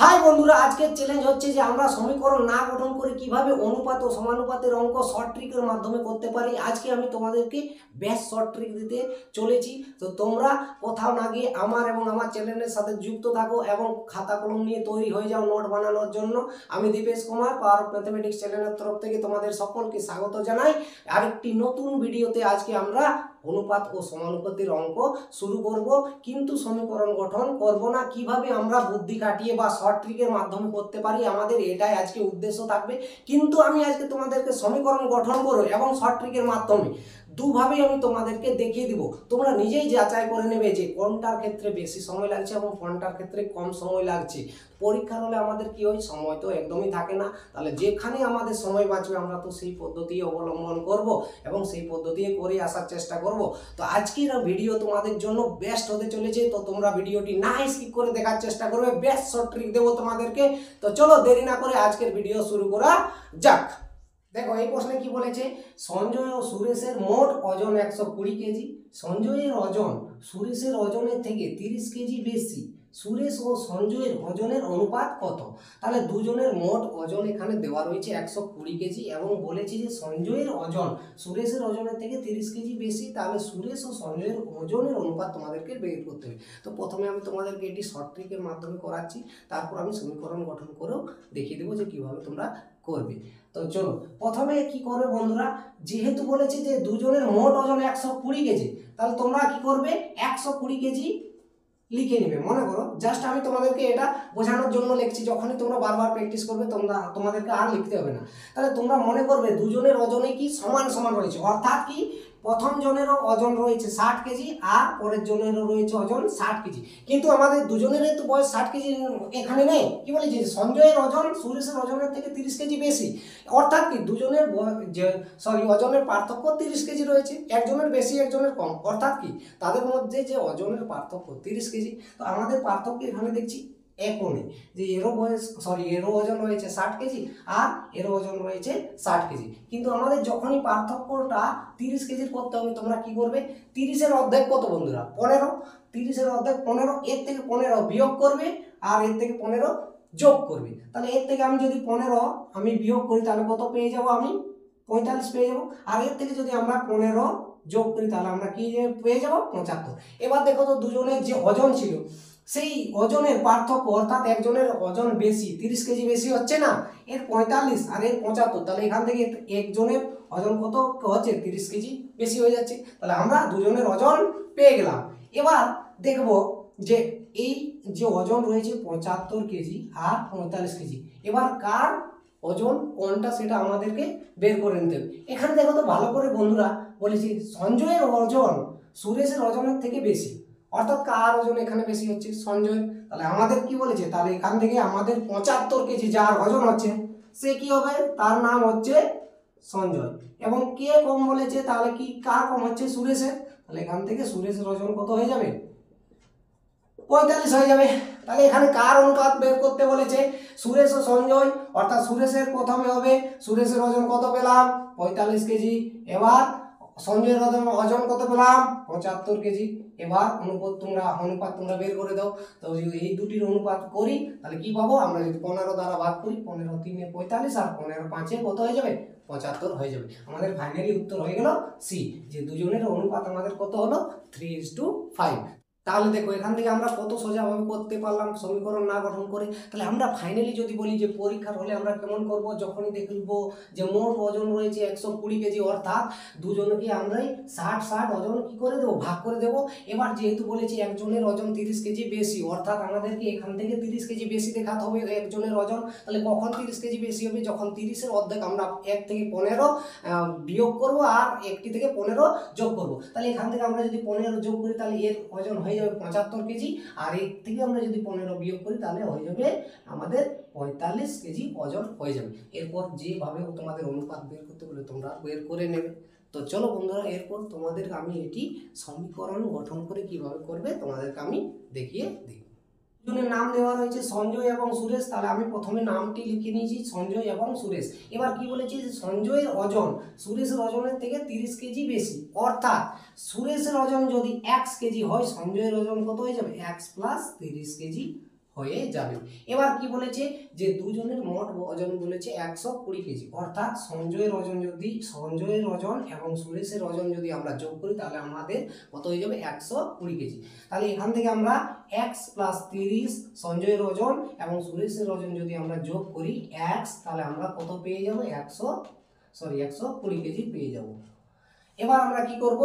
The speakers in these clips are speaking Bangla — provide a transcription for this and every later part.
হাই বন্ধুরা, আজকের চ্যালেঞ্জ হচ্ছে যে আমরা সমীকরণ না গঠন করে কিভাবে অনুপাত ও সমানুপাতের অঙ্ক শর্ট ট্রিকের মাধ্যমে করতে পারি। আজকে আমি তোমাদেরকে বেস্ট শর্ট ট্রিক দিতে চলেছি। তো তোমরা কোথাও না গিয়ে আমার এবং আমার চ্যানেলের সাথে যুক্ত থাকো এবং খাতা কলম নিয়ে তৈরি হয়ে যাও নোট বানানোর জন্য। আমি Dipesh Kumar, power of mathematics চ্যানেলের তরফ থেকে তোমাদের সকলকে স্বাগত জানাই। আরেকটি নতুন ভিডিওতে আজকে আমরা অনুপাত ও সমানুপাতের অঙ্ক শুরু করব, কিন্তু সমীকরণ গঠন করব না। কিভাবে আমরা বুদ্ধি কাটিয়ে বা শর্ট ট্রিকের মাধ্যমে করতে পারি, আমাদের এটাই আজকে উদ্দেশ্য থাকবে। কিন্তু আমি আজকে তোমাদেরকে সমীকরণ গঠন করব এবং শর্ট ট্রিকের মাধ্যমে দুভাবেই আমি তোমাদেরকে দেখিয়ে দিব। তোমরা নিজেই যাচাই করে নেবে যে কোনটার ক্ষেত্রে বেশি সময় লাগছে এবং কোনটার ক্ষেত্রে কম সময় লাগছে। পরীক্ষার হলে আমাদের কি হয়, সময় তো একদমই থাকে না। তাহলে যেখানে আমাদের সময় বাঁচবে আমরা তো সেই পদ্ধতি অবলম্বন করব এবং সেই পদ্ধতি করে আসার চেষ্টা করব। তো আজকের ভিডিও তোমাদের জন্য বেস্ট হতে চলেছে। তো তোমরা ভিডিওটি না স্কিপ করে দেখার চেষ্টা করবে। বেস্ট শর্ট ট্রিক দেবো তোমাদেরকে। তো চলো দেরি না করে আজকের ভিডিও শুরু করা যাক। দেখো এই প্রশ্নে কি বলেছে, সঞ্জয় ও সুরেশের মোট ওজন 120 কেজি। সঞ্জয়ের ওজন সুরেশের ওজনের থেকে 30 কেজি বেশি। সুরেশ ও সঞ্জয়ের ওজনের অনুপাত কত? তাহলে দুজনের মোট ওজন এখানে দেওয়া রয়েছে 120 কেজি এবং বলেছে যে সঞ্জয়ের ওজন সুরেশের ওজনের থেকে 30 কেজি বেশি। তাহলে সুরেশ ও সঞ্জয়ের ওজনের অনুপাত তোমাদেরকে বের করতে হবে। তো প্রথমে আমি তোমাদেরকে এটি শর্ট ট্রিকের মাধ্যমে করাচ্ছি, তারপর আমি সমীকরণ গঠন করেও দেখিয়ে দেবো যে কিভাবে তোমরা করবে। তো চলো প্রথমে কি করবে বন্ধুরা, যেহেতু বলেছে যে দুজনের মোট ওজন 120 কেজি, তাহলে তোমরা কি করবে 120 কেজি লিখে নেবে। মনে করো জাস্ট আমি তোমাদেরকে এটা বোঝানোর জন্য লিখছি, যখনই তোমরা বারবার প্র্যাকটিস করবে তোমাদেরকে আর লিখতে হবে না। তাহলে তোমরা মনে করবে দুজনের ওজনে কি সমান সমান রয়েছে, অর্থাৎ কি প্রথম জনেরও ওজন রয়েছে 60 কেজি আর পরের জনেরও রয়েছে ওজন 60 কেজি। কিন্তু আমাদের দুজনেরই তো বয়স 60 কেজি এখানে নেই। কি বলেছে, সঞ্জয়ের ওজন সুরেশের ওজনের থেকে 30 কেজি বেশি, অর্থাৎ কি দুজনের ওজনের পার্থক্য 30 কেজি রয়েছে। একজনের বেশি একজনের কম, অর্থাৎ কি তাদের মধ্যে যে ওজনের পার্থক্য 30 কেজি। তো আমাদের পার্থক্য এখানে দেখছি একই, যে এরও এরও ওজন রয়েছে 60 কেজি আর এরও ওজন রয়েছে 60 কেজি। কিন্তু আমাদের যখনই পার্থক্যটা 30 কেজির করতে হবে, তোমরা কি করবে, 30-এর অর্ধেক কত বন্ধুরা, 15। 30-এর অর্ধেক 15, এর থেকে 15 বিয়োগ করবে আর এর থেকে 15 যোগ করবে। তাহলে এর থেকে আমি যদি 15 আমি বিয়োগ করি তাহলে কত পেয়ে যাব, আমি 45 পেয়ে যাব। আর এর থেকে যদি আমরা 15 যোগ করি তাহলে আমরা কি পেয়ে যাব, 75। এবার দেখো তো দুজনের যে ওজন ছিল সেই ওজনের পার্থক্য, অর্থাৎ একজনের ওজন বেশি 30 কেজি বেশি হচ্ছে না, এর 45 আর এর 75। তাহলে এখান থেকে একজনের ওজন কত হচ্ছে, 30 কেজি বেশি হয়ে যাচ্ছে। তাহলে আমরা দুজনের ওজন পেয়ে গেলাম। এবার দেখব যে এই যে ওজন রয়েছে 75 কেজি আর 45 কেজি, এবার কার ওজন কোনটা সেটা আমাদেরকে বের করে নিতে হবে। এখানে দেখো তো ভালো করে বন্ধুরা, বলেছি সঞ্জয়ের ওজন সুরেশের ওজনের থেকে বেশি, অর্থাৎ কার ওজন এখানে বেশি হচ্ছে, সঞ্জয়। তাহলে আমাদের কি বলেছে, তাহলে এখান থেকে আমাদের 75 কেজি যার ওজন হচ্ছে সে কি হবে, তার নাম হচ্ছে সঞ্জয়। এবং কে কম বলেছে, তাহলে কি কার কম হচ্ছে, সুরেশের। তাহলে এখান থেকে সুরেশের ওজন কত হয়ে যাবে, 45 হয়ে যাবে। তাহলে এখানে কার অনুপাত বের করতে বলেছে, সুরেশ ও সঞ্জয়, অর্থাৎ সুরেশের প্রথমে হবে, সুরেশের ওজন কত পেলাম, 45 কেজি। এবার সঞ্জয়ের ওজন কত পেলাম, 75 কেজি। এবার অনুপাত তোমরা বের করে দাও। তো এই দুটির অনুপাত করি তাহলে কি পাবো, আমরা যদি 15 দ্বারা ভাগ করি, 15 3 45 আর 15 5 কত হয়ে যাবে, 75 হয়ে যাবে। আমাদের ফাইনালি উত্তর হয়ে গেল সি, যে দুজনের অনুপাত আমাদের কত হলো, 3:5। তাহলে দেখো এখান থেকে আমরা কত সোজাভাবে করতে পারলাম সমীকরণ না গঠন করে। তাহলে আমরা ফাইনালি যদি বলি যে পরীক্ষার হলে আমরা কেমন করব, যখনই দেখব যে মোট ওজন রয়েছে 120 কেজি, অর্থাৎ দুজনকে আমরাই 60 ওজন কি করে দেবো, ভাগ করে দেবো। এবার যেহেতু বলেছি একজনের ওজন 30 কেজি বেশি, অর্থাৎ আমাদেরকে এখান থেকে 30 কেজি বেশি দেখাতে হবে একজনের ওজন। তাহলে কখন 30 কেজি বেশি হবে, যখন 30-এর অর্ধেক আমরা 1 থেকে 15 বিয়োগ করব আর 1টি থেকে 15 যোগ করব। তাহলে এখান থেকে আমরা যদি 15 যোগ করি তাহলে এর ওজন হয়ে যাবে 75 কেজি, আর এর থেকে আমরা যদি 15 বিয়োগ করি তাহলে হয়ে যাবে আমাদের 45 কেজি ওজন হয়ে যাবে। এরপর যেভাবে তোমাদের অনুপাত বের করতে বলে তোমরা বের করে নেবে। তো চলো বন্ধুরা, এরপর তোমাদেরকে আমি এটি সমীকরণ গঠন করে কিভাবে করবে তোমাদেরকে আমি দেখিয়ে দিই। দুজনের নাম দেওয়া রয়েছে সঞ্জয় এবং সুরেশ। তাহলে আমি প্রথমে নামটি লিখে নিয়েছি, সঞ্জয় এবং সুরেশ। এবার কি বলেছি, যে সঞ্জয়ের ওজন সুরেশের ওজনের থেকে 30 কেজি বেশি, অর্থাৎ সুরেশের ওজন যদি 1 কেজি হয়, সঞ্জয়ের ওজন কত হয়ে যাবে, 1 + 30 কেজি হয়ে যাবে। এবার কি বলেছে যে দুজনের মোট ওজন বলেছে 120 কেজি, অর্থাৎ সঞ্জয়ের ওজন এবং সুরেশের ওজন যদি আমরা যোগ করি তাহলে আমাদের কত হয়ে যাবে 120 কেজি। তাহলে এখান থেকে আমরা x + 30 সঞ্জয়ের ওজন এবং সুরেশের ওজন যদি আমরা যোগ করি x, তাহলে আমরা কত পেয়ে যাব 120 কেজি পেয়ে যাব। এবার আমরা কি করব,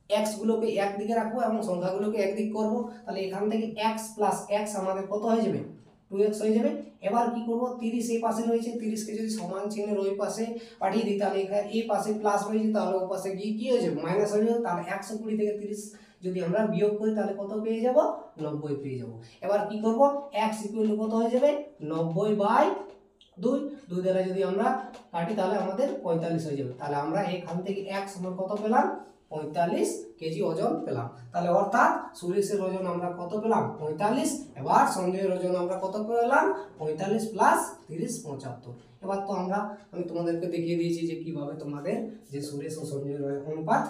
x গুলোকে একদিকে রাখবো এবং সংখ্যাগুলোকে একদিক করব। তাহলে এখান থেকে x + x আমাদের কত হয়ে যাবে 2x হয়ে যাবে। এবার কি করব, 30 এই পাশে রয়েছে, 30 কে যদি সমান চিহ্নের ওই পাশে পাঠিয়ে দিই তাহলে এখানে এই পাশে প্লাস রয়েছে, তাহলে ওই পাশে গিয়ে কি হয়ে যাবে মাইনাস হয়ে যাবে। তাহলে 120 থেকে 30 যদি আমরা বিয়োগ করি তাহলে কত পেয়ে যাব 90 পেয়ে যাব। এবার কি করব, x = কত হয়ে যাবে 90/2, 2 দ্বারা যদি আমরা কাটি তাহলে আমাদের 45 হয়ে যাবে। তাহলে আমরা এখান থেকে x সমান কত পেলাম 45 কেজি ওজন পেলাম। তাহলে অর্থাৎ সুরেশের ওজন আমরা কত পেলাম 45, এবার সঞ্জয়ের ওজন আমরা কত পেলাম 45 + 30 75। এবার তো আমি তোমাদেরকে দেখিয়ে দিয়েছি যে কিভাবে তোমাদের যে সুরেশ ও সঞ্জয়ের অনুপাত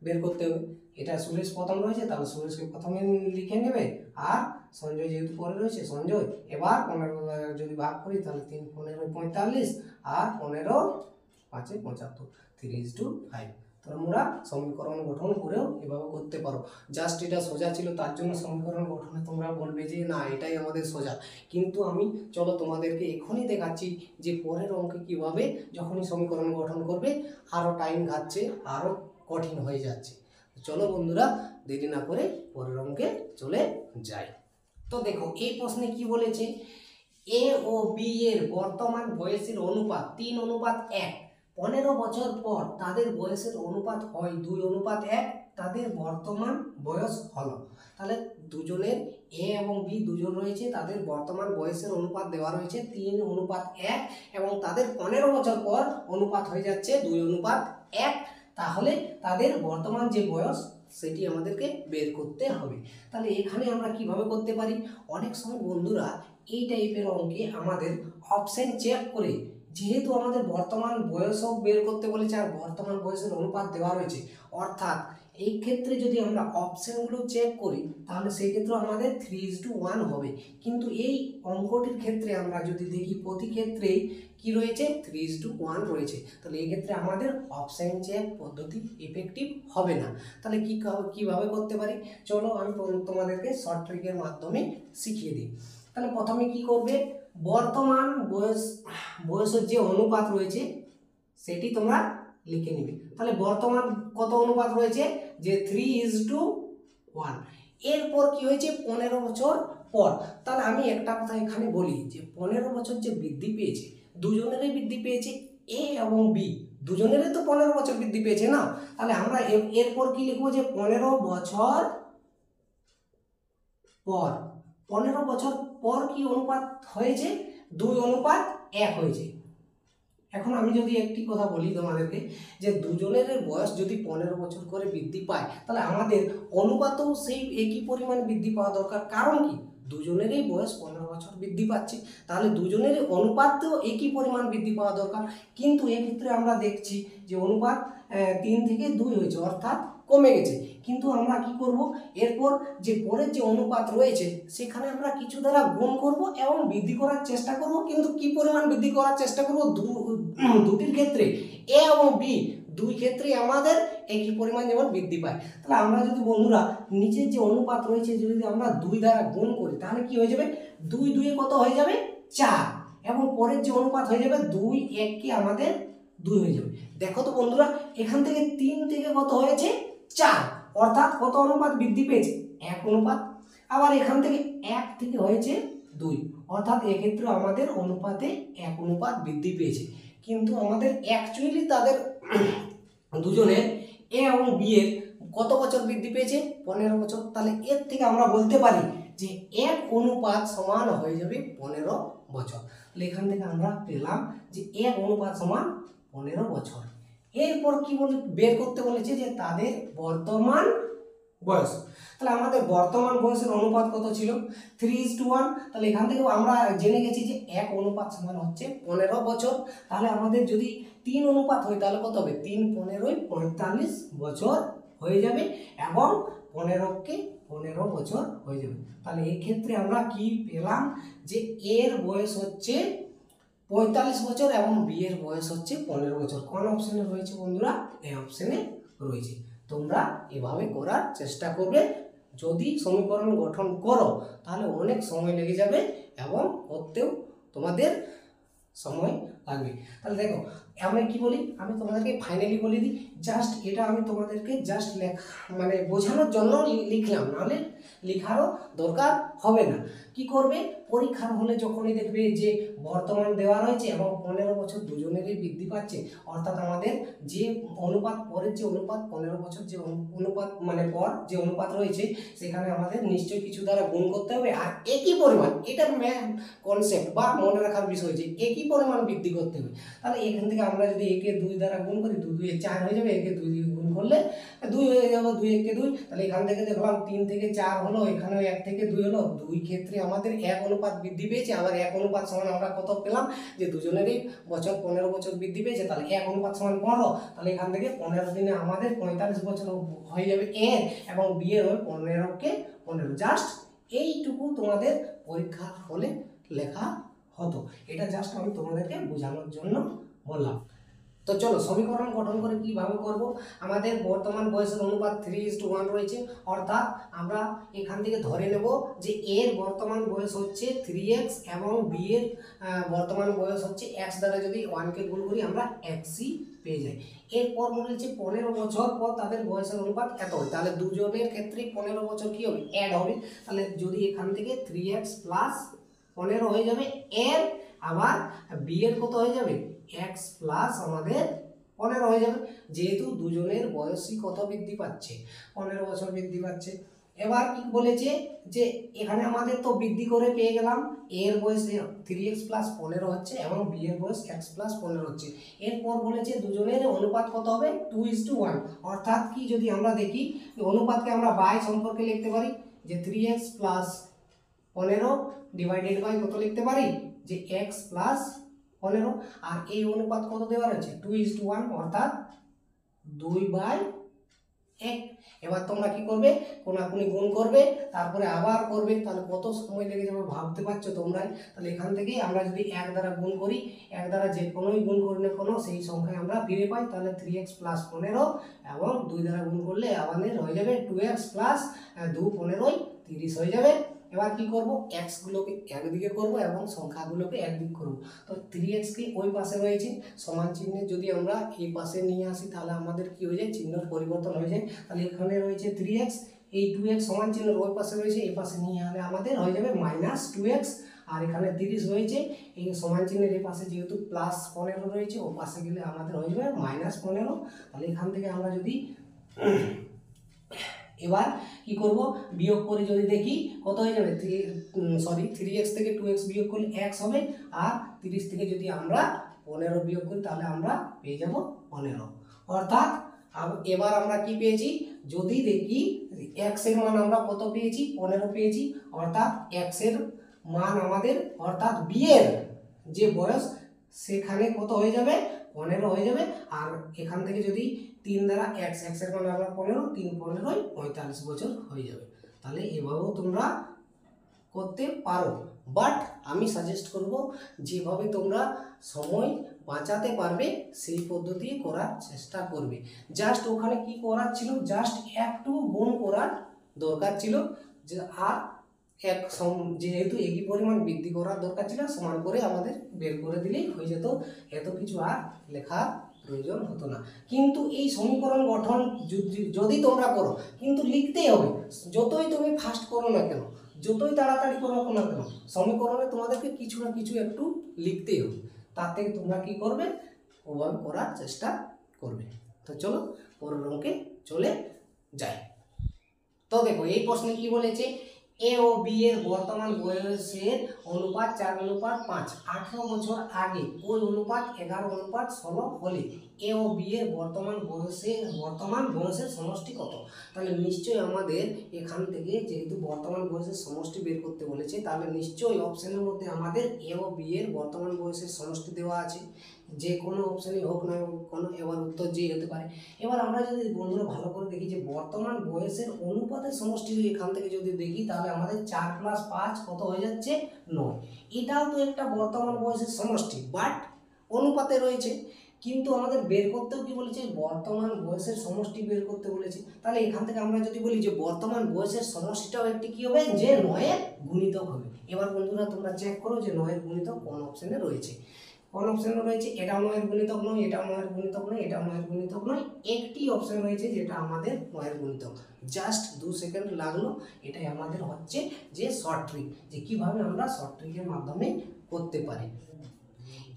বের করতে হবে। এটা সুরেশ প্রথম রয়েছে, তাহলে সুরেশকে প্রথমে লিখে নেবে, আর সঞ্জয় যেহেতু পরে রয়েছে সঞ্জয়। এবার 15 যদি ভাগ করি তাহলে 3 × 15 = 45 আর 15 × 5 = 75, 3:5। তোমরা সমীকরণ গঠন করেও এভাবে করতে পারো। জাস্ট এটা সোজা ছিল তার জন্য সমীকরণ গঠনে তোমরা বলবে যে না এটাই আমাদের সোজা, কিন্তু আমি চলো তোমাদেরকে এখনই দেখাচ্ছি যে পরের অঙ্কে কিভাবে যখনই সমীকরণ গঠন করবে আরও টাইম খাচ্ছে, আরও কঠিন হয়ে যাচ্ছে। চলো বন্ধুরা দেরি না করে পরের অঙ্কে চলে যাই। তো দেখো এই প্রশ্নে কি বলেছে, এ ও বি এর বর্তমান বয়সের অনুপাত 3:1। 15 বছর পর তাদের বয়সের অনুপাত হয় 2:1, তাদের বর্তমান বয়স হলো। তাহলে দুজনের এ এবং বি দুজন রয়েছে, তাদের বর্তমান বয়সের অনুপাত দেওয়া রয়েছে 3:1 এবং তাদের 15 বছর পর অনুপাত হয়ে যাচ্ছে 2:1। তাহলে তাদের বর্তমান যে বয়স সেটি আমাদেরকে বের করতে হবে। তাহলে এখানে আমরা কিভাবে করতে পারি, অনেক সময় বন্ধুরা এই টাইপের অঙ্কে আমাদের অপশন চেক করে, যেহেতু আমাদের বর্তমান বয়সও বের করতে বলেছে আর বর্তমান বয়সের অনুপাত দেওয়া রয়েছে, অর্থাৎ এই ক্ষেত্রে যদি আমরা অপশনগুলো চেক করি তাহলে সেই ক্ষেত্রে আমাদের 3:1 হবে। কিন্তু এই অঙ্কটির ক্ষেত্রে আমরা যদি দেখি প্রতি ক্ষেত্রেই কি রয়েছে 3:1 রয়েছে। তাহলে এই ক্ষেত্রে আমাদের অপশন চেক পদ্ধতি ইফেক্টিভ হবে না। তাহলে কিভাবে করতে পারি, চলো আমি তোমাদেরকে শর্ট ট্রিকের মাধ্যমে শিখিয়ে দিই। তাহলে প্রথমে কি করবে, বর্তমান বয়সের যে অনুপাত রয়েছে সেটি তোমরা লিখে নিবে। তাহলে বর্তমান কত অনুপাত রয়েছে যে 3:1। এরপর কি হয়েছে 15 বছর পর। তাহলে আমি একটা কথা এখানে বলি যে 15 বছর যে বৃদ্ধি পেয়েছে, দুজনেরই বৃদ্ধি পেয়েছে, এ এবং বি দুজনেরই তো 15 বছর বৃদ্ধি পেয়েছে না। তাহলে আমরা এরপর কি লিখবো যে 15 বছর পর। 15 বছর পর কি অনুপাত হয়েছে 2:1 হয়েছে। এখন আমি যদি একটি কথা বলি তোমাদেরকে যে দুজনের বয়স যদি 15 বছর করে বৃদ্ধি পায় তাহলে আমাদের অনুপাতও সেই একই পরিমাণ বৃদ্ধি পাওয়া দরকার। কারণ কি, দুজনেরই বয়স 15 বছর বৃদ্ধি পাচ্ছে, তাহলে দুজনেরই অনুপাতও একই পরিমাণ বৃদ্ধি পাওয়া দরকার। কিন্তু এক্ষেত্রে আমরা দেখছি যে অনুপাত 3 থেকে 2 হয়েছে, অর্থাৎ কমে গেছে। কিন্তু আমরা কি করব, এরপর যে পরের যে অনুপাত রয়েছে সেখানে আমরা কিছু দ্বারা গুণ করব এবং বৃদ্ধি করার চেষ্টা করব। কিন্তু কি পরিমাণ বৃদ্ধি করার চেষ্টা করব, দুটির ক্ষেত্রে এ এবং বি দুই ক্ষেত্রেই আমাদের একই পরিমাণ যেমন বৃদ্ধি পায়। তাহলে আমরা যদি বন্ধুরা নিচের যে অনুপাত রয়েছে যদি আমরা 2 দ্বারা গুণ করি তাহলে কি হয়ে যাবে, 2 2 কত হয়ে যাবে 4, এবং পরের যে অনুপাত হয়ে যাবে 2 1 কি আমাদের 2 হয়ে যাবে। দেখো তো বন্ধুরা এখান থেকে 3 থেকে কত হয়েছে 4, অর্থাৎ কত অনুপাত বৃদ্ধি পেয়েছে 1 অনুপাত। আবার এখান থেকে 1 থেকে হয়েছে 2, অর্থাৎ এক্ষেত্রে আমাদের অনুপাতে 1 অনুপাত বৃদ্ধি পেয়েছে। কিন্তু আমাদের অ্যাকচুয়ালি তাদের দুজনের এ এবং বি এর কত বছর বৃদ্ধি পেয়েছে 15 বছর। তাহলে এর থেকে আমরা বলতে পারি যে 1 অনুপাত সমান হয়ে যাবে 15 বছর। তাহলে এখান থেকে আমরা পেলাম যে 1 অনুপাত সমান 15 বছর। এরপর কি বের করতে বলেছে যে তাদের বর্তমান বয়স। তাহলে আমাদের বর্তমান বয়সের অনুপাত কত ছিল 3:1। তাহলে এখান থেকে আমরা জেনে গেছি যে 1 অনুপাত সমান হচ্ছে 15 বছর। তাহলে আমাদের যদি 3 অনুপাত হয় তাহলে কত হবে, 3 15 45 বছর হয়ে যাবে, এবং 15কে 15 বছর হয়ে যাবে। তাহলে এই ক্ষেত্রে আমরা কি পেলাম, যে এর বয়স হচ্ছে 45 বছর এবং বি এর বয়স হচ্ছে 15 বছর। কোন অপশনে রয়েছে বন্ধুরা? এই অপশনে রয়েছে। তোমরা এভাবে করার চেষ্টা করবে। যদি সমীকরণ গঠন করো তাহলে অনেক সময় লেগে যাবে এবং করতেও তোমাদের সময় লাগবে। তাহলে দেখো আমরা কি বলি, আমি তোমাদেরকে ফাইনালি বলে দিই, জাস্ট এটা আমি তোমাদেরকে জাস্ট মানে বোঝানোর জন্য লিখলাম, নাহলে লেখারও দরকার হবে না। কি করবে, পরীক্ষার হলে যখনই দেখবে যে বর্তমান দেওয়া রয়েছে এবং 15 বছর দুজনেরই বৃদ্ধি পাচ্ছে, অর্থাৎ আমাদের যে অনুপাত পরের যে অনুপাত 15 বছর যে অনুপাত মানে পর যে অনুপাত রয়েছে সেখানে আমাদের নিশ্চয়ই কিছু দ্বারা গুণ করতে হবে, আর একই পরিমাণ, এটা কনসেপ্ট বা মনে রাখার বিষয় যে একই পরিমাণ বৃদ্ধি করতে হবে। তাহলে এখান থেকে আমরা যদি একে 2 দ্বারা গুণ করি, 2 2 4 হয়ে যাবে, একে 2 দিয়ে গুণ করলে 2 হয়ে যাবে, 2 1 2। তাহলে এখান থেকে দেখলাম 3 থেকে 4 হলো, এখানেও 1 থেকে 2 হলো, দুই ক্ষেত্রে আমাদের 1 অনুপাত বৃদ্ধি পেয়েছে। আবার 1 অনুপাত সমান আমরা কত পেলাম, যে দুজনেরই বছর 15 বছর বৃদ্ধি পেয়েছে, তাহলে 1 অনুপাত সমান 15। তাহলে এখান থেকে 15 দিনে আমাদের 45 বছর হয়ে যাবে এর, এবং বি এর হবে 15 কে 15। জাস্ট এইটুকু তোমাদের পরীক্ষার হলে লেখা হতো, এটা জাস্ট আমি তোমাদেরকে বোঝানোর জন্য বললাম। তো চলো সমীকরণ গঠন করে কিভাবে করব। আমাদের বর্তমান বয়সের অনুপাত 3:1 রয়েছে, অর্থাৎ আমরা এখান থেকে ধরে নেব যে এর বর্তমান বয়স হচ্ছে 3x এবং বি এর বর্তমান বয়স হচ্ছে x দ্বারা যদি 1 কে গুণ করি আমরা xই পেয়ে যাই। এরপর বলেছে 15 বছর পর তাদের বয়সের অনুপাত এত হয়, তাহলে দুজনের ক্ষেত্রে 15 বছর কি হবে, অ্যাড হবে। তাহলে যদি এখান থেকে 3x প্লাস 15 হয়ে যাবে এর, আবার বি এর কত হয়ে যাবে, x প্লাস আমাদের 15 হয়ে যাবে, যেহেতু দুজনের বয়সই কত বৃদ্ধি পাচ্ছে, 15 বছর বৃদ্ধি পাচ্ছে। এবার কি বলেছে যে এখানে আমাদের তো বৃদ্ধি করে পেয়ে গেলাম, এর বয়স 3x প্লাস 15 হচ্ছে এবং বি এর বয়স x প্লাস 15 হচ্ছে। এরপর বলেছে দুজনের অনুপাত কত হবে, 2:1। অর্থাৎ কি, যদি আমরা দেখি অনুপাতকে আমরা বাই সম্পর্কে লিখতে পারি, যে 3x প্লাস 15 ডিভাইডেড বাই কত লিখতে পারি, যে x প্লাস 15। আর এই অনুপাত কত দেওয়া রয়েছে, 2:1, অর্থাৎ 2/1। এবার তোমরা কি করবে, কোনাকুনি গুণ করবে, তারপরে আবার করবে, তাহলে কত সময় লেগে যাবে ভাবতে পারছো তোমরাই। তাহলে এখান থেকে আমরা যদি 1 দ্বারা গুণ করি, 1 দ্বারা যে কোনোই গুণ করি না কোনো, সেই সংখ্যায় আমরা ফিরে পাই, তাহলে 3x প্লাস 15 এবং 2 দ্বারা গুণ করলে আমাদের হয়ে যাবে 2x প্লাস 2 15 30 হয়ে যাবে। এবার কি করব, x গুলোকে একদিকে করব এবং সংখ্যাগুলোকে একদিক করব। তো 3x কে ওই পাশে রয়েছে সমান চিহ্নে যদি আমরা এই পাশে নিয়ে আসি তাহলে আমাদের কি হয়ে যায়, চিহ্ন পরিবর্তন হয়ে যায়। তাহলে এখানে রয়েছে 3x, এই 2x সমান চিহ্নের ওই পাশে রয়েছে, এই পাশে নিয়ে আনলে আমাদের হয়ে যাবে -2x। আর এখানে 30 রয়েছে, এই সমান চিহ্নের এই পাশে যেহেতু প্লাস 15 রয়েছে, ও পাশে গেলে আমাদের হয়ে যাবে -15। তাহলে এখান থেকে আমরা যদি এবার কি করব, বিয়োগ করে যদি দেখি কত হয়ে যাবে, 3x থেকে 2x বিয়োগ করলে x হবে, আর 30 থেকে যদি আমরা 15 বিয়োগ করি তাহলে আমরা পেয়ে যাব 15। অর্থাৎ এবার আমরা কি পেয়েছি, যদি দেখি x এর মান আমরা কত পেয়েছি, 15 পেয়েছি, অর্থাৎ x এর মান আমাদের, অর্থাৎ b এর যে বয়স সেখানে কত হয়ে যাবে, 15 হয়ে যাবে। আর এখান থেকে যদি 3 দ্বারা x এর মান আমরা 15, 3 15 45 বছর হয়ে যাবে। তাহলে এভাবেও তোমরা করতে পারো, বাট আমি সাজেস্ট করব যেভাবে তোমরা সময় বাঁচাতে পারবে সেই পদ্ধতি করার চেষ্টা করবে। জাস্ট ওখানে কি করার ছিল, জাস্ট একটু গুণ করার দরকার ছিল, যে আর যেহেতু একই পরিমাণ বৃদ্ধি করার দরকার ছিল, সমান করে আমাদের বের করে দিলেই হয়ে যেত, এত কিছু আর লেখার প্রয়োজন হতো না। কিন্তু এই সমীকরণ গঠন যদি তোমরা করো, কিন্তু লিখতেই হবে, যতই তুমি ফাস্ট করো না কেন, যতই তাড়াতাড়ি করো না কেন, সমীকরণে তোমাদেরকে কিছু না কিছু একটু লিখতেই হবে। তার থেকে তোমরা কি করবে, ওভাবে করার চেষ্টা করবে। তো চলো পরের অঙ্কে চলে যাই। তো দেখো এই প্রশ্নে কি বলেছে, এ ও বি এর বর্তমান বয়সের অনুপাত 4:5। 18 বছর আগে ওই অনুপাত 11:16 হলে এ ও বি এর বর্তমান বয়সের সমষ্টি কত। তাহলে নিশ্চয়ই আমাদের এখান থেকে যেহেতু বর্তমান বয়সের সমষ্টি বের করতে বলেছে, তাহলে নিশ্চয়ই অপশনের মধ্যে আমাদের এ ও বি এর বর্তমান বয়সের সমষ্টি দেওয়া আছে। যে কোনো অপশানই হোক না কোনো, এবার উত্তর যেই হতে পারে। এবার আমরা যদি বন্ধুরা ভালো করে দেখি যে বর্তমান বয়সের অনুপাতের সমষ্টি এখান থেকে যদি দেখি, তাহলে আমাদের 4 + 5 কত হয়ে যাচ্ছে 9। এটাও তো একটা বর্তমান বয়সের সমষ্টি, বাট অনুপাতে রয়েছে। কিন্তু আমাদের বের করতেও কি বলেছে, বর্তমান বয়সের সমষ্টি বের করতে বলেছে। তাহলে এখান থেকে আমরা যদি বলি যে বর্তমান বয়সের সমষ্টিটাও একটি কি হবে, যে 9-এর গুণিতক হবে। এবার বন্ধুরা তোমরা চেক করো যে 9-এর গুণিতক কোন অপশানে রয়েছে। কোন অপশানে রয়েছে, এটাও 9-এর গুণিতক নয়, এটাও 9-এর গুণিতক নয়, এটাও 9-এর গুণিতক নয়, একটি অপশান রয়েছে যেটা আমাদের 9-এর গুণিতক। জাস্ট 2 সেকেন্ড লাগলো। এটাই আমাদের হচ্ছে যে শর্ট ট্রিক, যে কিভাবে আমরা শর্ট ট্রিকের মাধ্যমে করতে পারি।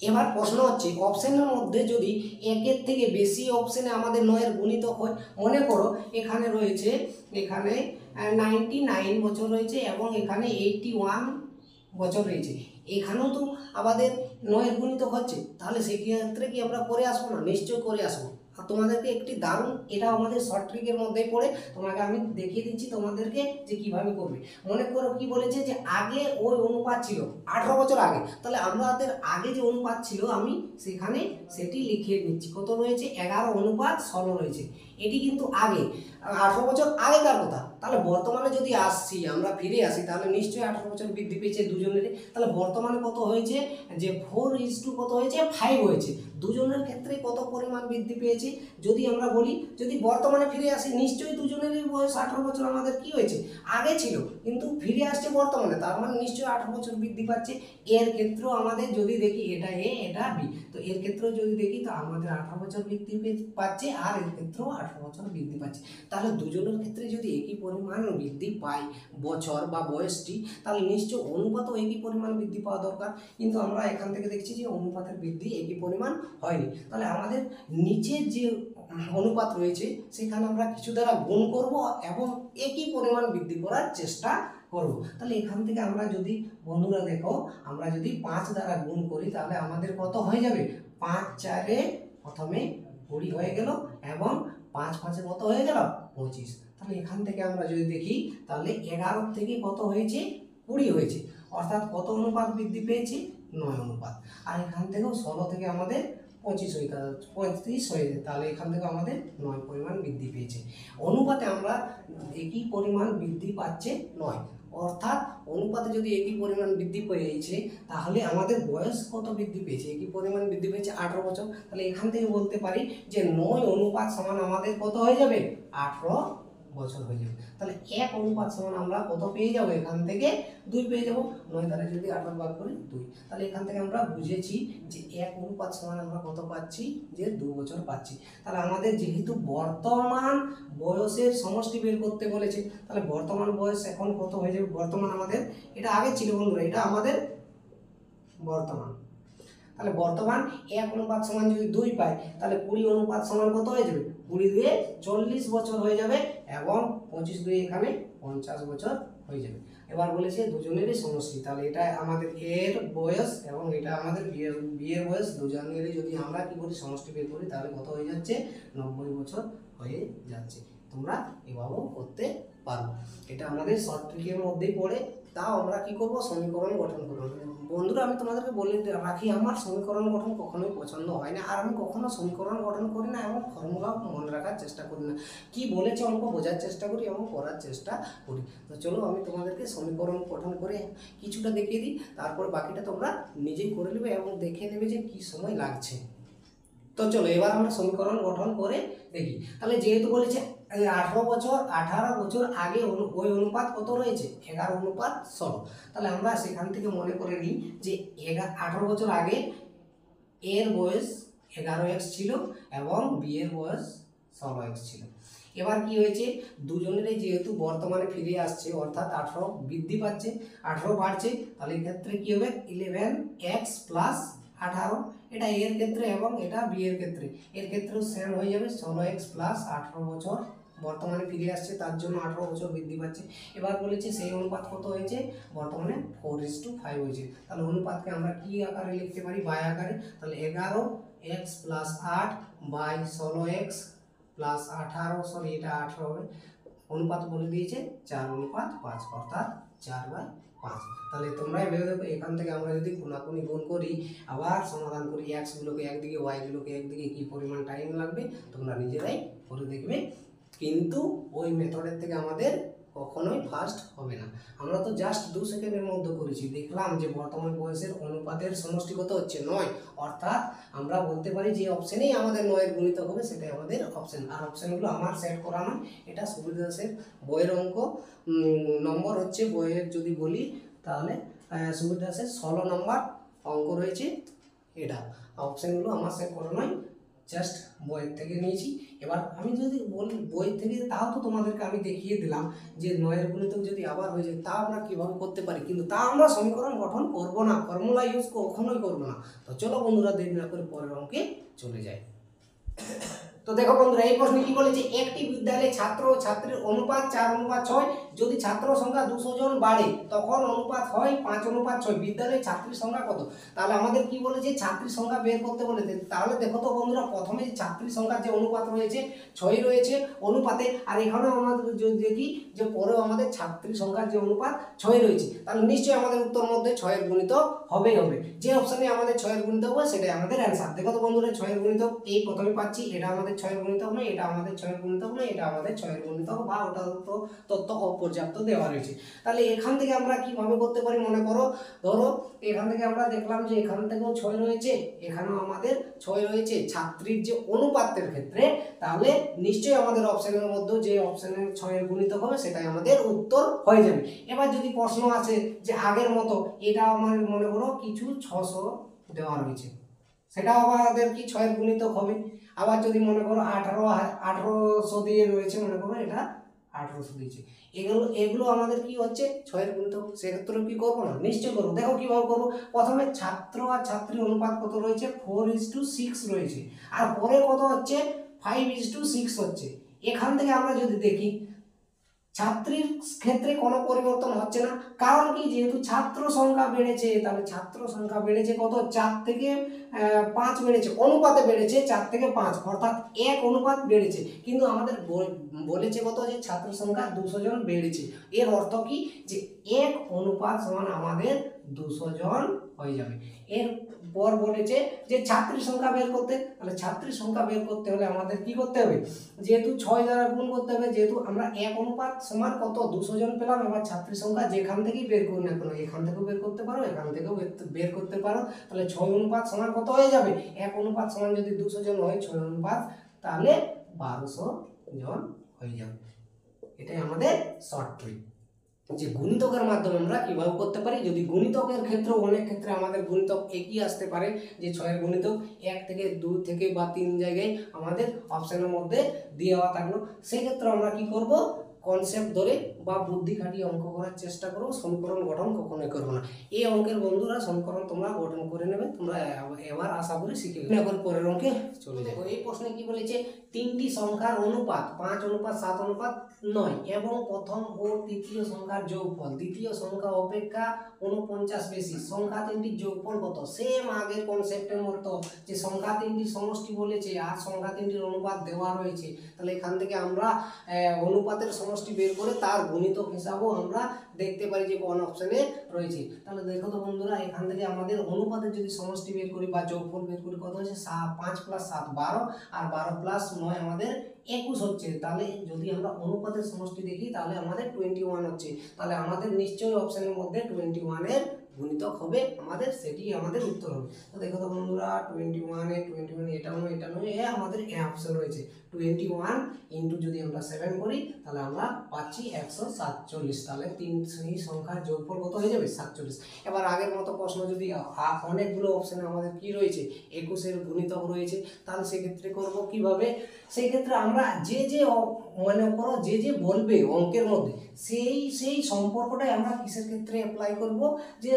এবার প্রশ্ন হচ্ছে, অপশানের মধ্যে যদি একের থেকে বেশি অপশানে আমাদের 9-এর গুণিতক হয়, মনে করো এখানে রয়েছে, এখানে 99 বছর রয়েছে এবং এখানে 81 বছর রয়েছে, এখানেও তো আমাদের 9-এর গুণিতক হচ্ছে, তাহলে সেক্ষেত্রে কি আমরা করে আসবো না? নিশ্চয় করে আসবো। আর তোমাদেরকে একটি দারুণ, এটা আমাদের শর্ট ট্রিকের মধ্যেই পড়ে, তোমাকে আমি দেখিয়ে দিচ্ছি তোমাদেরকে যে কিভাবে করবে। মনে করো কি বলেছে, যে আগে ওই অনুপাত ছিল 18 বছর আগে, তাহলে আমাদের আগে যে অনুপাত ছিল আমি সেখানে সেটি লিখিয়ে নিচ্ছি। কত রয়েছে, 11:16 রয়েছে। এটি কিন্তু আগে 18 বছর আগেকার কথা। তাহলে বর্তমানে যদি আসছি, আমরা ফিরে আসি, তাহলে নিশ্চয়ই 18 বছর বৃদ্ধি পেয়েছে দুজনেরই। তাহলে বর্তমানে কত হয়েছে, যে 4:2 কত হয়েছে, 5 হয়েছে। দুজনের ক্ষেত্রে কত পরিমাণ বৃদ্ধি পেয়েছে। যদি আমরা বলি, যদি বর্তমানে ফিরে আসি, নিশ্চয়ই দুজনেরই বয়স 18 বছর আমাদের কি হয়েছে, আগে ছিল, কিন্তু ফিরে আসছে বর্তমানে, তার মানে নিশ্চয়ই 18 বছর বৃদ্ধি পাচ্ছে। এর ক্ষেত্রেও আমাদের যদি দেখি, এটা এ এটা বি, তো এর ক্ষেত্রেও যদি দেখি, তো আমাদের 18 বছর বৃদ্ধি পাচ্ছে, আর এর ক্ষেত্রেও 18 বছর বৃদ্ধি পাচ্ছে। তাহলে দুজনের ক্ষেত্রে যদি একই পরিমাণ বৃদ্ধি পায় বছর বা বয়সটি, তাহলে নিশ্চয় অনুপাতও একই পরিমাণ বৃদ্ধি পাওয়া দরকার। কিন্তু আমরা এখান থেকে দেখছি যে অনুপাতের বৃদ্ধি একই পরিমাণ হয়নি। তাহলে আমাদের নিচের যে অনুপাত রয়েছে সেখানে আমরা কিছু দ্বারা গুণ করব এবং একই পরিমাণ বৃদ্ধি করার চেষ্টা করব। তাহলে এখান থেকে আমরা যদি বন্ধুরা দেখো, আমরা যদি 5 দ্বারা গুণ করি, তাহলে আমাদের কত হয়ে যাবে, 5 4-এ প্রথমে 20 হয়ে গেল এবং 5 5-এ কত হয়ে গেল, 25। তাহলে এখান থেকে আমরা যদি দেখি, তাহলে 11 থেকে কত হয়েছে, 20 হয়েছে, অর্থাৎ কত অনুপাত বৃদ্ধি পেয়েছে, 9 অনুপাত। আর এখান থেকেও 16 থেকে আমাদের 35 হয়ে যায়, তাহলে এখান থেকে আমাদের 9 পরিমাণ বৃদ্ধি পেয়েছে। অনুপাতে আমরা একই পরিমাণ বৃদ্ধি পাচ্ছে 9, অর্থাৎ অনুপাতে যদি একই পরিমাণ বৃদ্ধি পেয়েছে, তাহলে আমাদের বয়স কত বৃদ্ধি পেয়েছে, একই পরিমাণ বৃদ্ধি পেয়েছে 18 বছর। তাহলে এখান থেকে বলতে পারি যে 9 অনুপাত সমান আমাদের কত হয়ে যাবে, 18 বছর হয়ে যাবে। তাহলে 1 অনুপাত সমান আমরা কত পেয়ে যাবো, এখান থেকে 2 পেয়ে যাবো। 9 দ্বারা যদি 18 ভাগ করি 2, তাহলে এখান থেকে আমরা বুঝেছি যে 1 অনুপাত সমান আমরা কত পাচ্ছি, যে 2 বছর পাচ্ছি। তাহলে আমাদের যেহেতু বর্তমান বয়সের সমষ্টি বের করতে বলেছে, তাহলে বর্তমান বয়স এখন কত হয়ে যাবে, বর্তমান আমাদের, এটা আগে ছিল বন্ধুরা, এটা আমাদের বর্তমান। তাহলে বর্তমান 1 অনুপাত সমান যদি 2 পাই, তাহলে 20 অনুপাত সমান কত হয়ে যাবে, 20 40 বছর হয়ে যাবে এবং 25 এখানে 50 বছর হয়ে যাবে। এবার বলেছে দুজনেরই সমষ্টি, তাহলে এটা আমাদের এর বয়স এবং এটা আমাদের বিয়ের বয়স, দুজনেরই যদি আমরা কি করি, সমষ্টি বের করি, তাহলে কত হয়ে যাচ্ছে, 90 বছর হয়ে যাচ্ছে। তোমরা এভাবেও করতে পারো, এটা আমাদের শর্ট ট্রিকের মধ্যেই পড়ে। তাও আমরা কি করব, সমীকরণ গঠন করব। বন্ধুরা আমি তোমাদেরকে বলে রাখি, আমার সমীকরণ গঠন কখনোই পছন্দ হয় না, আর আমি কখনো সমীকরণ গঠন করি না এবং ফর্মুলাও মনে রাখার চেষ্টা করি না। কি বলেছে অঙ্ক বোঝার চেষ্টা করি এবং করার চেষ্টা করি। তো চলো আমি তোমাদেরকে সমীকরণ গঠন করে কিছুটা দেখিয়ে দিই, তারপর বাকিটা তোমরা নিজেই করে নেবে এবং দেখে নেবে যে কি সময় লাগছে। তো চলো এবার আমরা সমীকরণ গঠন করে দেখি। তাহলে যেহেতু বলেছে 18 বছর আগে ওই অনুপাত কত রয়েছে, 11:16। তাহলে আমরা সেখান থেকে মনে করে নিই যে 18 বছর আগে এর বয়স 11x ছিল এবং বি এর বয়স 16x ছিল। এবার কি হয়েছে, দুজনেরই যেহেতু বর্তমানে ফিরে আসছে, অর্থাৎ 18 বৃদ্ধি পাচ্ছে, 18 বাড়ছে, তাহলে এক্ষেত্রে কি হবে, 11x + 18, এটা এর ক্ষেত্রে এবং এটা বি এর ক্ষেত্রে, এর ক্ষেত্রেও সেম হয়ে যাবে, 16x + 18 বছর বর্তমানে ফিরে আসছে, তার জন্য 18 বছর বৃদ্ধি পাচ্ছে। এবার বলেছে সেই অনুপাত কত হয়েছে, বর্তমানে 4:5 হয়েছে। তাহলে অনুপাতকে আমরা কি আকারে লিখতে পারি, বাই আকারে। তাহলে 11x + 8 বাই 16x + 18, সরি এটা 18 হবে, অনুপাত বলে দিয়েছে 4:5, অর্থাৎ 4/5। 5। তাহলে তোমরাই ভেবে দেখো, এখান থেকে আমরা যদি কোনাকুনি গুণ করি আবার সমাধান করি, এক্সগুলোকে একদিকে ওয়াইগুলোকে একদিকে, কি পরিমাণ টাইম লাগবে তোমরা নিজেরাই করে দেখবে। কিন্তু ওই মেথডের থেকে আমাদের কখনোই ফার্স্ট হবে না। আমরা তো জাস্ট 2 সেকেন্ডের মধ্যে করেছি, দেখলাম যে বর্তমান বয়সের অনুপাতের সমষ্টি কত হচ্ছে 9, অর্থাৎ আমরা বলতে পারি যে অপশানেই আমাদের 9 এর গুণিতক হবে সেটাই আমাদের অপশান। আর অপশানগুলো আমার সেট করা নয়, এটা সুবিধা দাসের বইয়ের অঙ্ক। নম্বর হচ্ছে বইয়ের যদি বলি তাহলে সুবিধা দাসের 16 নম্বর অঙ্ক রয়েছে। এটা অপশানগুলো আমার সেট করা নয়, জাস্ট বইয়ের থেকে নিয়েছি। এবার আমি যদি বলি বই থেকে, তাও তো তোমাদেরকে আমি দেখিয়ে দিলাম যে 9 এর গুণিতক যদি আবার হয়ে যায় তা আমরা কীভাবে করতে পারি, কিন্তু তা আমরা সমীকরণ গঠন করব না, ফর্মুলা ইউজ কখনোই করবো না। তো চলো বন্ধুরা দেরি না করে পরের অঙ্কে চলে যায়। তো দেখো বন্ধুরা, এই প্রশ্নে কি বলেছে, একটি বিদ্যালয়ে ছাত্র ও ছাত্রীর অনুপাত 4:6। যদি ছাত্র সংখ্যা 200 জন বাড়ে তখন অনুপাত হয় 5:6। বিদ্যালয়ে ছাত্রীর সংখ্যা কত? তাহলে আমাদের কি বলেছে, ছাত্রীর সংখ্যা বের করতে বলেছে। তাহলে দেখো তো বন্ধুরা, প্রথমে ছাত্রীর সংখ্যার যে অনুপাত রয়েছে 6 রয়েছে অনুপাতে, আর এখানেও আমাদের যদি দেখি যে পরেও আমাদের ছাত্রীর সংখ্যার যে অনুপাত 6 রয়েছে, তাহলে নিশ্চয়ই আমাদের উত্তর মধ্যে 6 এর গুণিতক হবেই হবে। যে অপশনে আমাদের 6 এর গুণিতক হবে সেটাই আমাদের অ্যান্সার। দেখো তো বন্ধুরা, 6 এর গুণিতক এই প্রথমে পাচ্ছি, এটা আমাদের 6 এর গুণিতক নয়, এটা আমাদের 6 এর গুণিতক নয়, এটা আমাদের 6 এর গুণিতক, বা ওটা তো তথ্য অপর্যাপ্ত দেওয়া রয়েছে। তাহলে এখান থেকে আমরা কিভাবে করতে পারি, মনে করো ধরো এখান থেকে আমরা দেখলাম যে এখান থেকেও 6 রয়েছে, এখানেও আমাদের 6 রয়েছে ছাত্রীর যে অনুপাতের ক্ষেত্রে, তাহলে নিশ্চয়ই আমাদের অপশনের মধ্যে যে অপশনের 6 এর গুণিতক হবে সেটাই আমাদের উত্তর হয়ে যাবে। এবার যদি প্রশ্ন আছে যে আগের মতো, এটা আমার মনে করো কিছু 600 দেওয়া রয়েছে, সেটাও আমাদের কি 6 এর গুণিতক হবে। আবার যদি মনে করো 1800 দিয়ে রয়েছে, মনে করো এটা 1800 দিয়েছে, এগুলো আমাদের কি হচ্ছে 6 এর গুণিতক, সেক্ষেত্রে কি করবো না, নিশ্চয় করবো। দেখো কিভাবে করবো, প্রথমে ছাত্র আর ছাত্রীর অনুপাত কত রয়েছে, 4:6 রয়েছে, আর পরে কত হচ্ছে 5:6 হচ্ছে। এখান থেকে আমরা যদি দেখি ছাত্রীর ক্ষেত্রে কোনো পরিবর্তন হচ্ছে না, কারণ কি, যেহেতু ছাত্র সংখ্যা বেড়েছে, তাহলে ছাত্র সংখ্যা বেড়েছে কত, 4 থেকে 5 বেড়েছে, অনুপাতে বেড়েছে 4 থেকে 5, অর্থাৎ 1 অনুপাত বেড়েছে। কিন্তু আমাদের বলেছে কত, যে ছাত্র সংখ্যা 200 জন বেড়েছে, এর অর্থ কি, যে 1 অনুপাত সমান আমাদের 200 জন হয়ে যাবে। এরপর বলেছে যে ছাত্রীর সংখ্যা বের করতে, তাহলে ছাত্রীর সংখ্যা বের করতে হলে আমাদের কি করতে হবে, যেহেতু 6 দ্বারা গুণ করতে হবে, যেহেতু আমরা 1 অনুপাত সমান কত 200 জন পেলাম। এবার ছাত্রীর সংখ্যা যেখান থেকেই বের করি না কেন, এখান থেকেও বের করতে পারো, এখান থেকেও বের করতে পারো, তাহলে 6 অনুপাত সমান কত হয়ে যাবে, 1 অনুপাত সমান যদি 200 জন হয় 6 অনুপাত, তাহলে 1200 জন হয়ে যাবে। এটাই আমাদের শর্ট ট্রিক, যে গুণিতকের মাধ্যমে আমরা কিভাবে করতে পারি। যদি গুণিতকের ক্ষেত্রে অনেক ক্ষেত্রে আমাদের গুণিতক একই আসতে পারে, যে 6 এর গুণিতক 1 থেকে 2 থেকে বা 3 জায়গায় আমাদের অপশনের মধ্যে দেওয়া থাকলো, সেক্ষেত্রে আমরা কি করব, কনসেপ্ট ধরে বা বুদ্ধি খাটিয়ে অঙ্ক করার চেষ্টা করবো, সমীকরণ গঠন কখনোই করবো না। এই অঙ্কের বন্ধুরা সমীকরণ তোমরা গঠন করে নেবে, তোমরা এবার আশা করি শিখে নেবে। পরের অঙ্কে চলে যাবো। এই প্রশ্নে কি বলেছে, 3টি সংখ্যার অনুপাত 5:7:9 এবং প্রথম ও তৃতীয় সংখ্যার যোগফল দ্বিতীয় সংখ্যা অপেক্ষা 49 বেশি। সংখ্যা 3টির যোগফল কত? সেম আগের কনসেপ্টের মতো, যে সংখ্যা 3টির সমষ্টি বলেছে আর সংখ্যা 3টির অনুপাত দেওয়া রয়েছে, তাহলে এখান থেকে আমরা অনুপাতের সমষ্টি বের করে তার গুণিতক হিসাবেও আমরা দেখতে পারি যে কোন অপশনে রয়েছে। তাহলে দেখো তো বন্ধুরা, এখান থেকে আমাদের অনুপাতের যদি সমষ্টি বের করি বা যোগফল বের করি, কত হচ্ছে 5 + 7 12, আর 12 + 9 আমাদের 21 হচ্ছে। তাহলে যদি আমরা অনুপাতের সমষ্টি দেখি তাহলে আমাদের 21 হচ্ছে, তাহলে আমাদের নিশ্চয়ই অপশনের মধ্যে 21 এর গুণিতক হবে আমাদের, সেটি আমাদের উত্তর হবে। তো দেখো তো বন্ধুরা, 21 এটা নয়, আমাদের অপশন রয়েছে 21 ইন্টু যদি আমরা 7 করি তাহলে আমরা পাচ্ছি 147, তাহলে 3 সংখ্যার যোগফল কত হয়ে যাবে 47। এবার আগের মতো প্রশ্ন, যদি অনেকগুলো অপশনে আমাদের কি রয়েছে 21 এর গুণিতক রয়েছে, তাহলে সেক্ষেত্রে করব কিভাবে, সেই ক্ষেত্রে আমরা যে মনে করো যে বলবে অঙ্কের মধ্যে সেই সম্পর্কটাই আমরা কিসের ক্ষেত্রে অ্যাপ্লাই করব, যে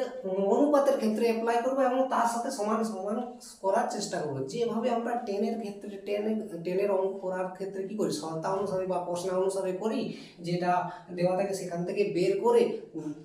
অনুপাতের ক্ষেত্রে অ্যাপ্লাই করব এবং তার সাথে সমান করার চেষ্টা করব। যেভাবে আমরা 10-এর ক্ষেত্রে 10-এর অঙ্ক করার ক্ষেত্রে কি করি, শর্তা অনুসারে বা প্রশ্ন অনুসারে করি, যেটা দেওয়া থাকে সেখান থেকে বের করে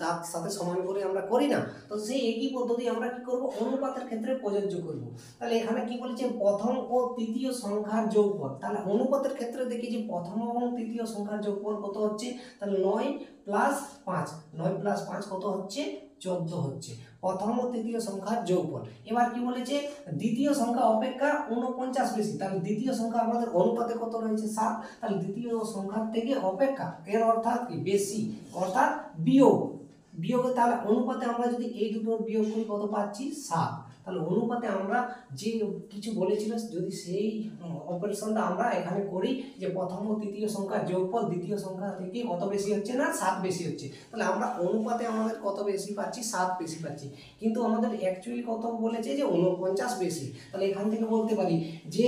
তার সাথে সমান করে আমরা করি না, তো সেই একই পদ্ধতি আমরা কি করব, অনুপাতের ক্ষেত্রে প্রযোজ্য করব। তাহলে এখানে কি বলেছে, প্রথম ও তৃতীয় সংখ্যার যোগফল। তাহলে অনুপাতের ক্ষেত্রে দেখি যে প্রথম এবং তৃতীয় সংখ্যার যোগফল কত হচ্ছে, তাহলে 9 9+5, 9+5 কত হচ্ছে? 14 হচ্ছে। প্রথম ও তৃতীয় সংখ্যার যোগফল। এবার কি বলেছে? দ্বিতীয় সংখ্যা অপেক্ষা 49 বেশি, তাহলে দ্বিতীয় সংখ্যা আমাদের অনুপাতে কত রয়েছে? 7। তাহলে দ্বিতীয় সংখ্যার থেকে অপেক্ষা এর অর্থাৎ কি? বেশি, অর্থাৎ বিয়োগ। বিয়োগে তাহলে অনুপাতে আমরা যদি এই দুটোর বিয়োগ করি কত পাচ্ছি? 7। তাহলে অনুপাতে আমরা যে কিছু বলেছিল যদি সেই অপারেশনটা আমরা এখানে করি যে প্রথম ও তৃতীয় সংখ্যার যোগফল দ্বিতীয় সংখ্যা থেকে কত বেশি হচ্ছে? না 7 বেশি হচ্ছে। তাহলে আমরা অনুপাতে আমাদের কত বেশি পাচ্ছি? 7 বেশি পাচ্ছি। কিন্তু আমাদের অ্যাকচুয়ালি কত বলেছে? যে 49 বেশি। তাহলে এখান থেকে বলতে পারি যে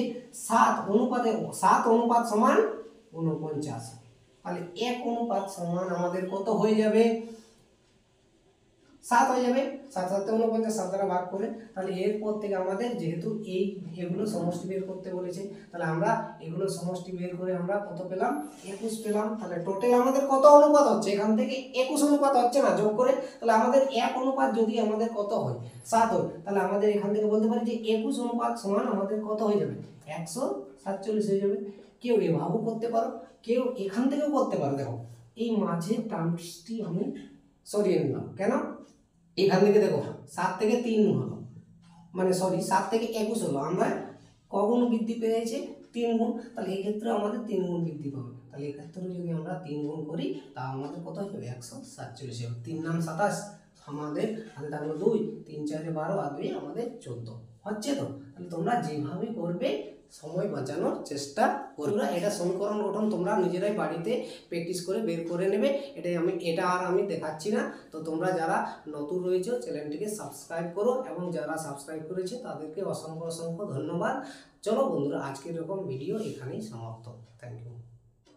7 অনুপাতে 7 অনুপাত সমান 49। তাহলে 1 অনুপাত সমান আমাদের কত হয়ে যাবে? 7 হয়ে যাবে। 7 7 49, 7 দ্বারা ভাগ করে। তাহলে এরপর থেকে আমাদের যেহেতু এগুলো সমষ্টি বের করতে বলেছে, তাহলে আমরা এগুলো সমষ্টি বের করে আমরা কত পেলাম? 21 পেলাম। তাহলে টোটাল আমাদের কত অনুপাত হচ্ছে? এখান থেকে 21 অনুপাত হচ্ছে না যোগ করে। তাহলে আমাদের 1 অনুপাত যদি আমাদের কত হয়? 7 হয়। তাহলে আমাদের এখান থেকে বলতে পারি যে 21 অনুপাত সমান আমাদের কত হয়ে যাবে? 147 হয়ে যাবে। কেউ এভাবেও করতে পারো, কেউ এখান থেকেও করতে পারো। দেখো এই মাঝের টার্মসটি আমি সরিয়ে নিলাম। কেন? এখান থেকে দেখো 7 থেকে 3 হলো, মানে সরি 7 থেকে 21 হলো। আমরা কগুণ বৃদ্ধি পেয়েছে? 3 গুণ। তাহলে এই ক্ষেত্রে আমাদের 3 গুণ বৃদ্ধি পাবে। তাহলে এই ক্ষেত্রে যদি আমরা 3 গুণ করি তা আমাদের কত হবে? 147 হবে। 3 নাম 27 আমাদের, তাহলে তার মধ্যে 2, 3 4 12 আর 2 আমাদের 14 হচ্ছে। তো তাহলে তোমরা যেভাবে করবে সময় বাঁচানোর চেষ্টা করবে। এটা সমীকরণ গঠন তোমরা নিজেরাই বাড়িতে প্র্যাকটিস করে বের করে নেবে। এটা আর আমি দেখাচ্ছি না। তো তোমরা যারা নতুন রয়েছে চ্যানেলটিকে সাবস্ক্রাইব করো, এবং যারা সাবস্ক্রাইব করেছে তাদেরকে অসংখ্য অসংখ্য ধন্যবাদ। চলো বন্ধুরা, আজকের এরকম ভিডিও এখানেই সমাপ্ত। Thank you.